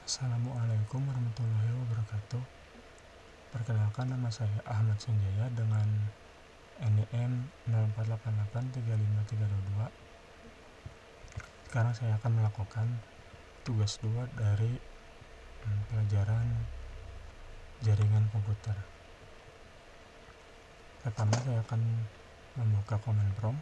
Assalamualaikum warahmatullahi wabarakatuh. Perkenalkan, nama saya Ahmad Sunjaya dengan NIM 04883532. Sekarang saya akan melakukan tugas 2 dari pelajaran jaringan komputer. Pertama, saya akan membuka command prompt.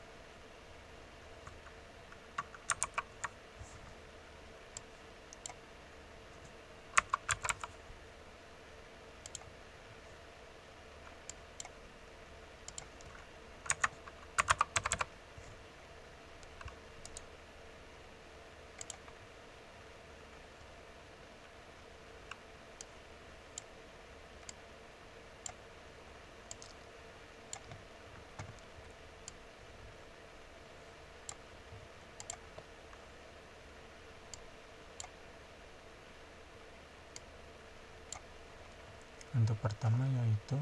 Untuk pertama yaitu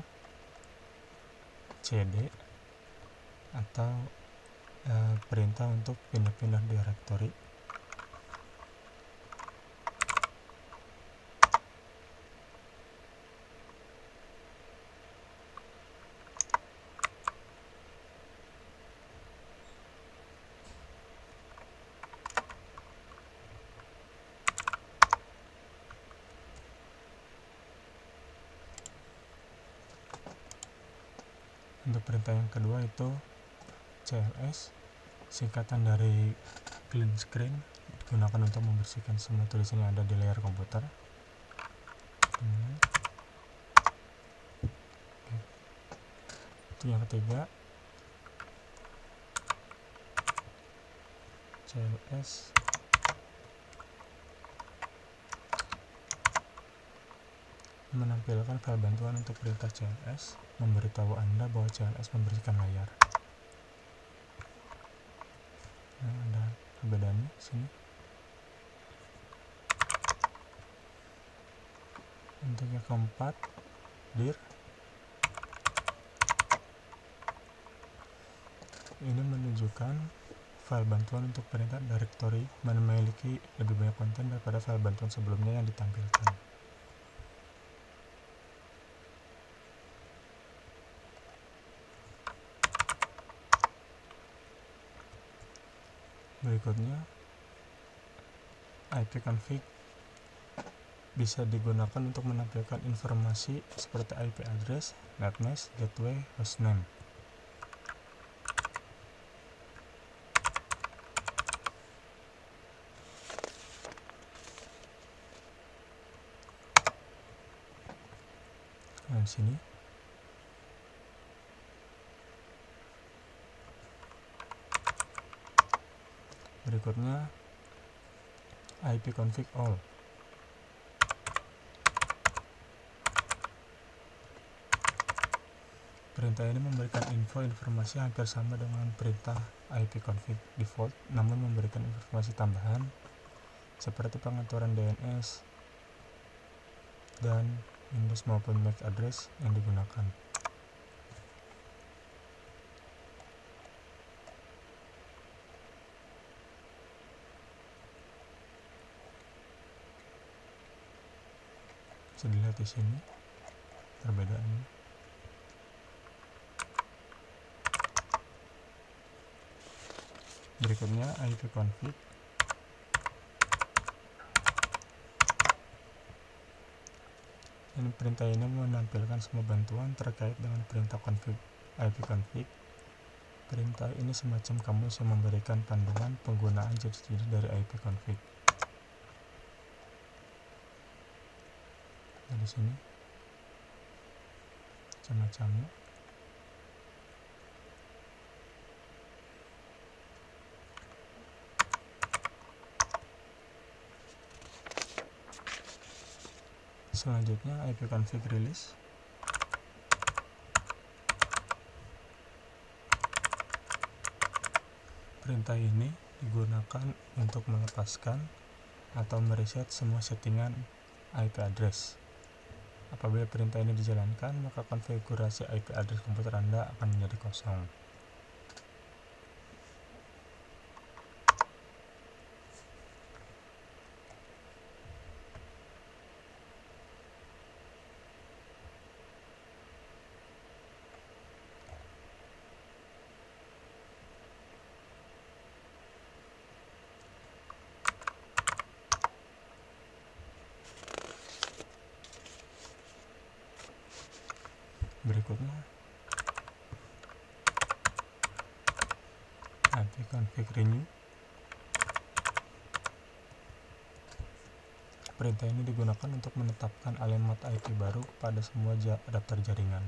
cd atau perintah untuk pindah-pindah directory. Untuk perintah yang kedua itu cls, singkatan dari clean screen, digunakan untuk membersihkan semua tulisan yang ada di layar komputer. Itu yang ketiga, cls menampilkan file bantuan untuk perintah cls, memberitahu Anda bahwa cls membersihkan layar. Nah, ada perbedaannya sini. Untuk yang keempat, dir, ini menunjukkan file bantuan untuk perintah directory memiliki lebih banyak konten daripada file bantuan sebelumnya yang ditampilkan. Berikutnya, ipconfig bisa digunakan untuk menampilkan informasi seperti IP address, netmask, gateway, hostname. Nah, di sini berikutnya ipconfig all. Perintah ini memberikan informasi hampir sama dengan perintah ipconfig default, namun memberikan informasi tambahan seperti pengaturan DNS dan Windows maupun MAC address yang digunakan. Bisa dilihat di sini perbedaannya. Berikutnya ipconfig. Perintah ini menampilkan semua bantuan terkait dengan perintah config ipconfig. Perintah ini semacam kamus yang memberikan panduan penggunaan jenis-jenis dari ipconfig. Nah, di sini semacamnya. Selanjutnya ipconfig release. Perintah ini digunakan untuk melepaskan atau mereset semua settingan IP address. Apabila perintah ini dijalankan, maka konfigurasi IP address komputer Anda akan menjadi kosong. berikutnya ipconfig renew. Perintah ini digunakan untuk menetapkan alamat IP baru pada semua adapter jaringan,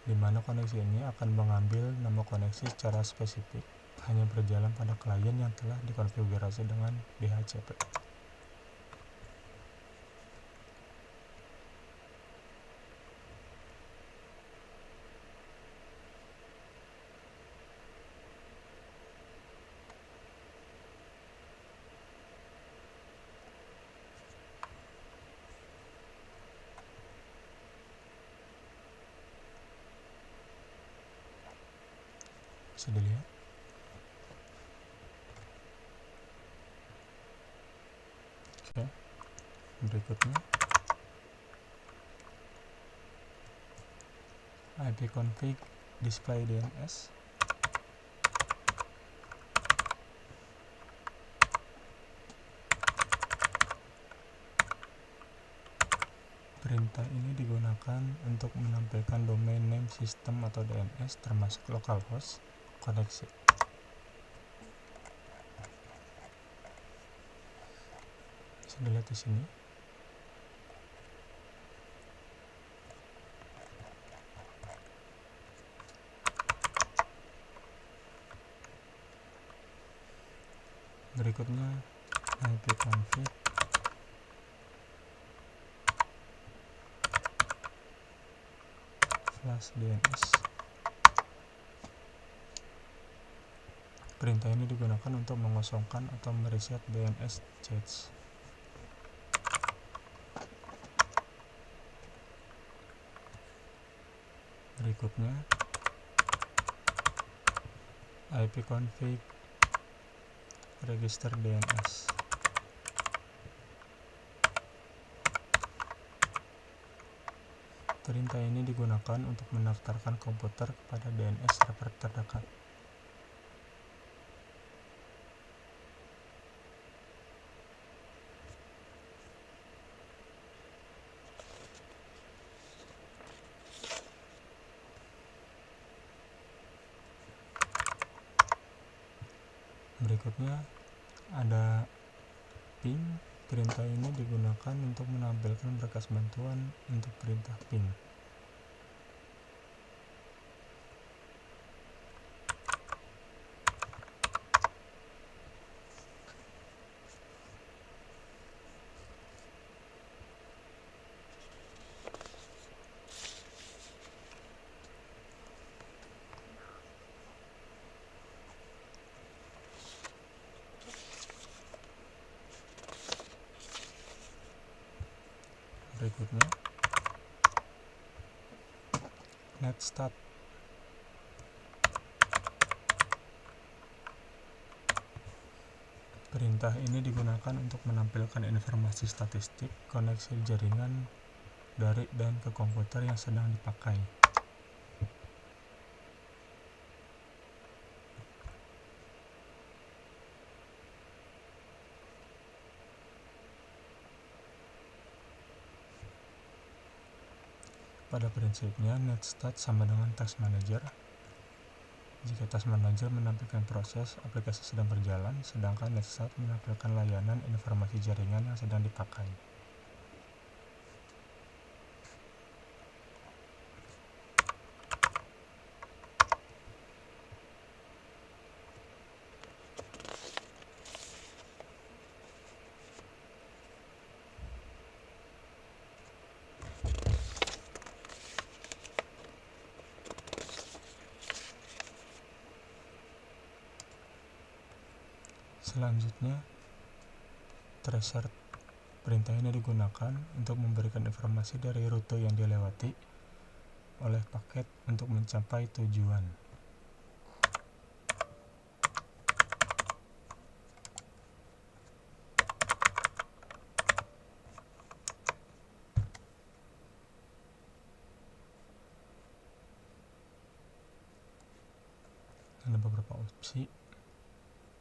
di mana koneksi ini akan mengambil nama koneksi secara spesifik, hanya berjalan pada klien yang telah dikonfigurasi dengan DHCP. Bisa dilihat. Oke, berikutnya ipconfig display DNS. Perintah ini digunakan untuk menampilkan domain name system atau DNS termasuk localhost koneksi. Bisa dilihat di sini. Berikutnya ipconfig flash DNS. Perintah ini digunakan untuk mengosongkan atau mereset DNS cache. Berikutnya ipconfig register DNS. Perintah ini digunakan untuk mendaftarkan komputer kepada DNS server terdekat. Berikutnya ada ping. Perintah ini digunakan untuk menampilkan berkas bantuan untuk perintah ping. Berikutnya netstat. Perintah ini digunakan untuk menampilkan informasi statistik koneksi jaringan dari dan ke komputer yang sedang dipakai. Pada prinsipnya, netstat sama dengan task manager. Jika task manager menampilkan proses aplikasi sedang berjalan, sedangkan netstat menampilkan layanan informasi jaringan yang sedang dipakai. Selanjutnya, tracer. Perintah ini digunakan untuk memberikan informasi dari rute yang dilewati oleh paket untuk mencapai tujuan. Ada beberapa opsi,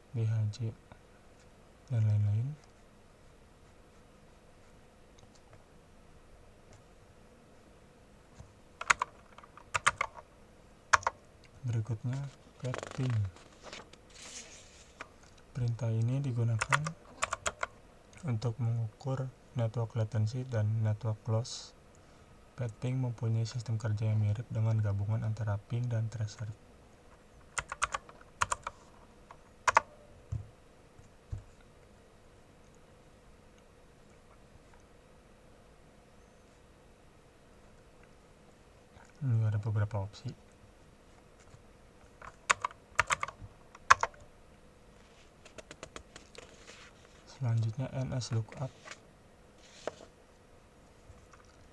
BHJ, dan lain-lain. Berikutnya ping. Perintah ini digunakan untuk mengukur network latency dan network loss. Ping mempunyai sistem kerja yang mirip dengan gabungan antara ping dan tracer. Ini ada beberapa opsi. Selanjutnya NSLOOKUP.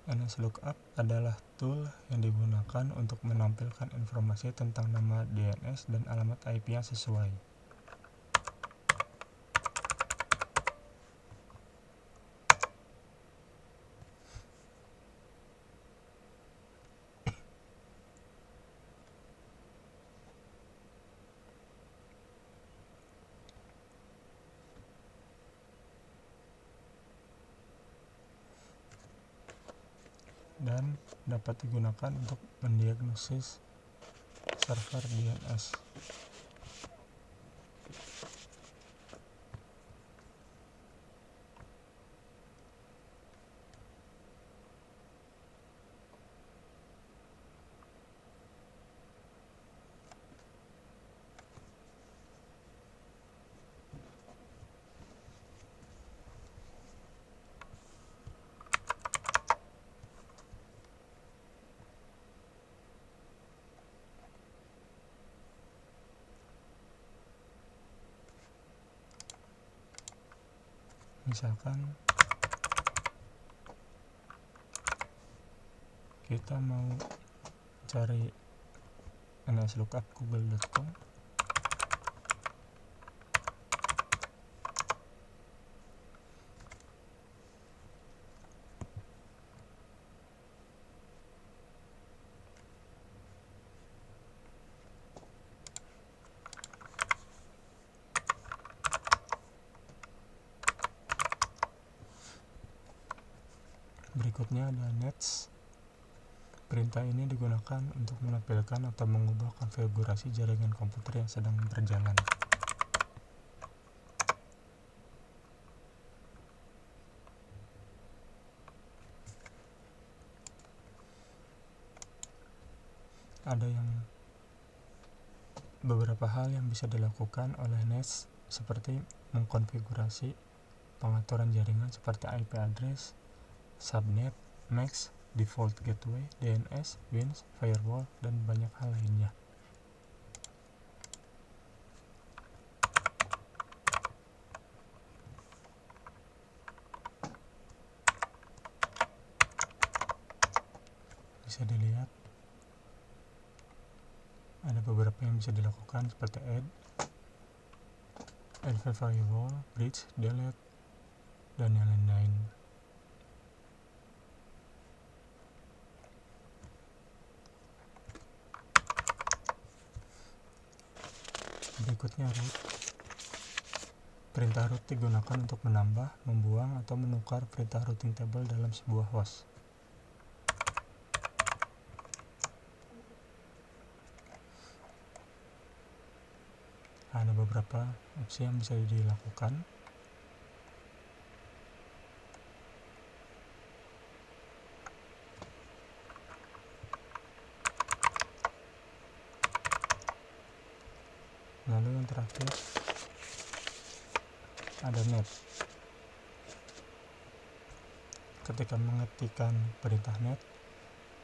NSLOOKUP adalah tool yang digunakan untuk menampilkan informasi tentang nama DNS dan alamat IP yang sesuai. Dan dapat digunakan untuk mendiagnosis server DNS. Misalkan kita mau cari NSLOOKUP google.com, berikutnya ada nets. Perintah ini digunakan untuk menampilkan atau mengubah konfigurasi jaringan komputer yang sedang berjalan. Ada beberapa hal yang bisa dilakukan oleh nets, seperti mengkonfigurasi pengaturan jaringan seperti IP address, subnet, MAC, default gateway, DNS, WINS, firewall, dan banyak hal lainnya. Bisa dilihat ada beberapa yang bisa dilakukan seperti add firewall, bridge, delete, dan yang lain-lain. Berikutnya root. Perintah root digunakan untuk menambah, membuang, atau menukar perintah routing table dalam sebuah host. Ada beberapa opsi yang bisa dilakukan. Lalu yang terakhir ada net. Ketika mengetikkan perintah net,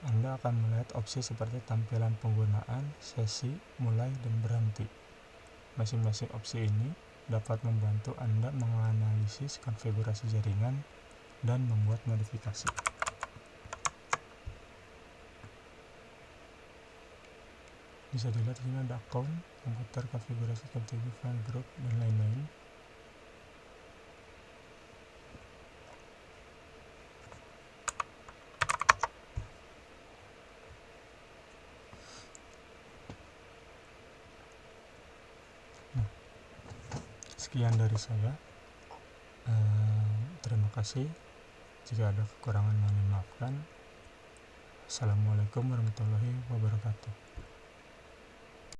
Anda akan melihat opsi seperti tampilan penggunaan, sesi, mulai, dan berhenti. Masing-masing opsi ini dapat membantu Anda menganalisis konfigurasi jaringan dan membuat modifikasi. Bisa dilihat di sini ada account, komputer, konfigurasi, configure, file, group, dan lain-lain. Sekian dari saya. Terima kasih. Jika ada kekurangan mohon dimaafkan. Assalamualaikum warahmatullahi wabarakatuh.